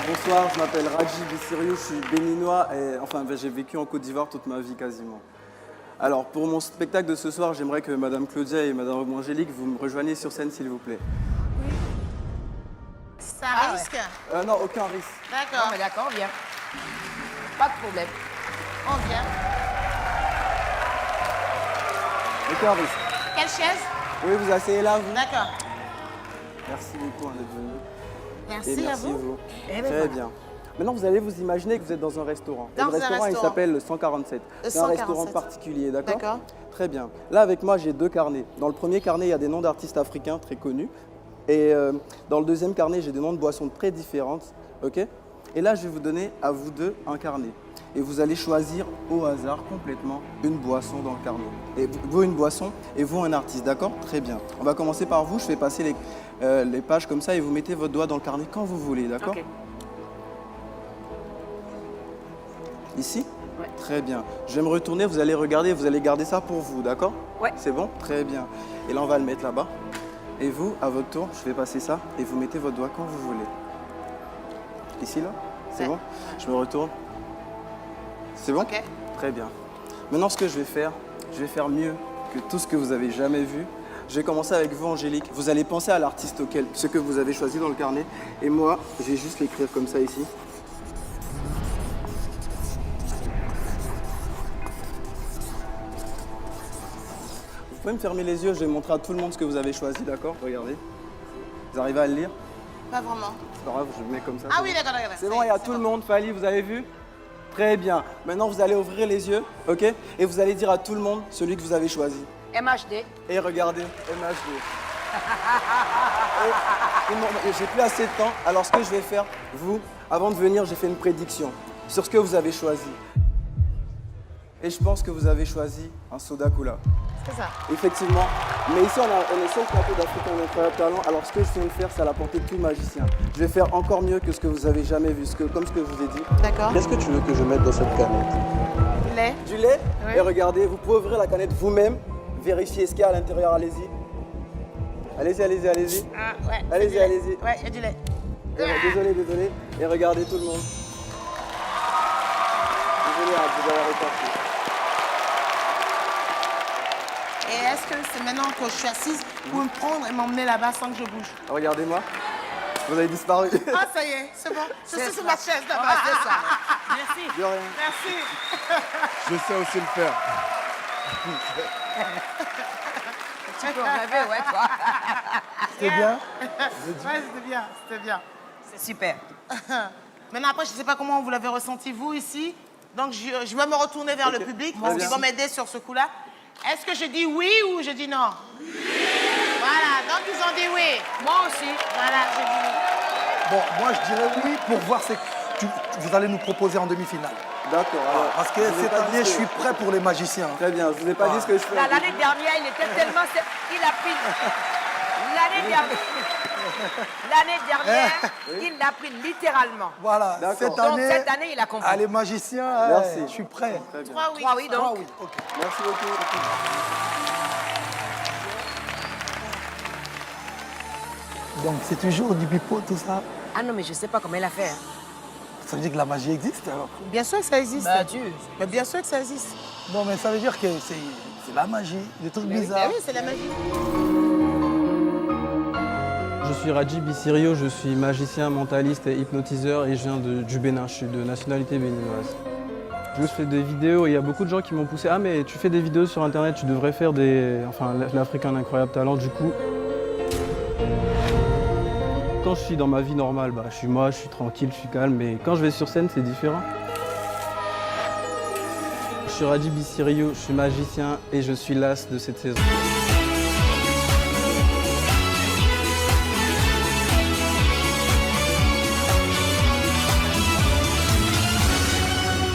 Bonsoir, je m'appelle Raji Bissiriou, je suis béninois et enfin j'ai vécu en Côte d'Ivoire toute ma vie quasiment. Alors pour mon spectacle de ce soir, j'aimerais que Madame Claudia et Madame Angélique vous me rejoigniez sur scène s'il vous plaît. Ça risque? Non, aucun risque. D'accord. Non, mais d'accord, on vient. Pas de problème. On vient. Aucun risque. Quelle chaise? Oui, vous asseyez là, vous. D'accord. Merci beaucoup d'être venu. Merci, Et merci à vous. Très bien. Maintenant, vous allez vous imaginer que vous êtes dans un restaurant. Dans Et un le restaurant, il restaurant. s'appelle le 147. Le C'est un 147. restaurant particulier, d'accord? D'accord. Très bien. Là, avec moi, j'ai 2 carnets. Dans le premier carnet, il y a des noms d'artistes africains très connus. Et dans le deuxième carnet, j'ai des noms de boissons très différentes. Ok? Et là, je vais vous donner à vous deux un carnet. Et vous allez choisir au hasard complètement une boisson dans le carnet. Et vous, une boisson et vous, un artiste, d'accord? Très bien. On va commencer par vous. Je vais passer les pages comme ça et vous mettez votre doigt dans le carnet quand vous voulez, d'accord? Ok. Ici? Ouais. Très bien. Je vais me retourner, vous allez regarder, vous allez garder ça pour vous, d'accord? Ouais. C'est bon? Très bien. Et là, on va le mettre là-bas. Et vous, à votre tour, je vais passer ça et vous mettez votre doigt quand vous voulez. Ici, là? C'est Ouais. bon? Je me retourne. C'est bon? Ok. Très bien. Maintenant, ce que je vais faire mieux que tout ce que vous avez jamais vu. Je vais commencer avec vous, Angélique. Vous allez penser à l'artiste auquel, ce que vous avez choisi dans le carnet. Et moi, je vais juste l'écrire comme ça ici. Vous pouvez me fermer les yeux, je vais montrer à tout le monde ce que vous avez choisi, d'accord? Regardez. Vous arrivez à le lire? Pas vraiment. C'est pas grave, je le mets comme ça. Ah c'est oui, bon. d'accord, d'accord. C'est bon, il y a tout le monde. Fali, vous avez vu? Très bien. Maintenant, vous allez ouvrir les yeux, ok? Et vous allez dire à tout le monde celui que vous avez choisi. MHD. Et regardez, MHD. Et j'ai plus assez de temps. Alors, ce que je vais faire, vous, avant de venir, j'ai fait une prédiction sur ce que vous avez choisi. Et je pense que vous avez choisi un soda cola. C'est ça. Effectivement. Mais ici, on est sur le plateau d'Afrique en incroyable talent. Alors, ce que je viens de faire, c'est à la portée de tout magicien. Je vais faire encore mieux que ce que vous avez jamais vu, comme ce que je vous ai dit. D'accord. Qu'est-ce que tu veux que je mette dans cette canette? Lait. Du lait. Oui. Et regardez, vous pouvez ouvrir la canette vous-même, vérifier ce qu'il y a à l'intérieur, allez-y. Allez-y, allez-y, allez-y. Ah, ouais. Allez-y, c'est du lait. allez-y. Ouais, il y a du lait. Désolé, désolé. Et regardez tout le monde. Désolé de vous avoir écarté. Et est-ce que c'est maintenant que je suis assise pour me prendre et m'emmener là-bas sans que je bouge? Regardez-moi. Vous avez disparu. Ah, ça y est, c'est bon. Je suis sur ma chaise là-bas. Ah, c'est ça. Merci. De rien. Merci. Je sais aussi le faire. Tu peux rêver, ouais, toi. C'est bien? Ouais, c'était bien, c'était bien. C'est super. Maintenant, après, je ne sais pas comment vous l'avez ressenti, vous, ici. Donc, je vais me retourner vers le public parce qu'ils vont m'aider sur ce coup-là. Est-ce que je dis oui ou je dis non? Oui! Voilà, donc ils ont dit oui. Moi aussi. Voilà, j'ai dit oui. Bon, moi je dirais oui pour voir ce que vous allez nous proposer en demi-finale. D'accord. alors, Parce que je vous ai cette pas dit année, je ce que- suis prêt pour les magiciens. Très bien, je vous ai pas dit ce que je fais. L'année dernière, il était tellement... Il a pris... L'année dernière, il l'a pris littéralement. Voilà, D'accord. cette Donc année, cette année, il a compris. les magiciens, Merci. je suis prêt. Très bien. 3 oui. 3 oui, donc. Ah oui, ok. Merci beaucoup. Donc c'est toujours du pipeau, tout ça. Ah non, mais je sais pas comment il a fait. Ça veut dire que la magie existe alors? Bien sûr que ça existe. Bah, Dieu. Mais bien sûr que ça existe. Non, mais ça veut dire que c'est la magie, des trucs Bah bizarres. oui, c'est la magie. Je suis Raji Bissiriou, je suis magicien, mentaliste et hypnotiseur et je viens du Bénin, je suis de nationalité béninoise. Je fais des vidéos et il y a beaucoup de gens qui m'ont poussé « Ah mais tu fais des vidéos sur internet, tu devrais faire l'Afrique a un incroyable talent ». Du coup, quand je suis dans ma vie normale, je suis moi, je suis tranquille, je suis calme, mais quand je vais sur scène, c'est différent. Je suis Raji Bissiriou, je suis magicien et je suis l'as de cette saison.